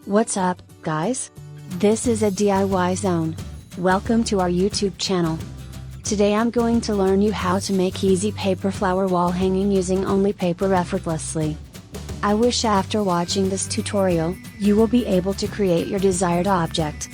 What's up, guys? This is a DIY zone. Welcome to our YouTube channel. Today I'm going to learn you how to make easy paper flower wall hanging using only paper effortlessly. I wish after watching this tutorial, you will be able to create your desired object.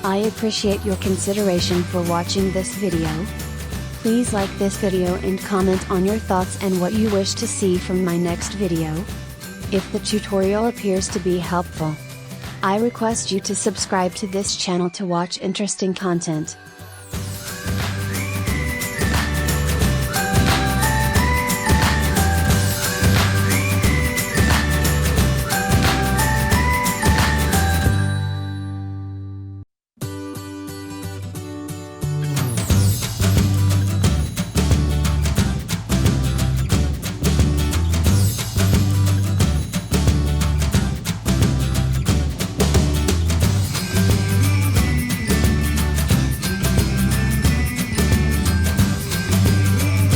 I appreciate your consideration for watching this video. Please like this video and comment on your thoughts and what you wish to see from my next video. If the tutorial appears to be helpful, I request you to subscribe to this channel to watch interesting content.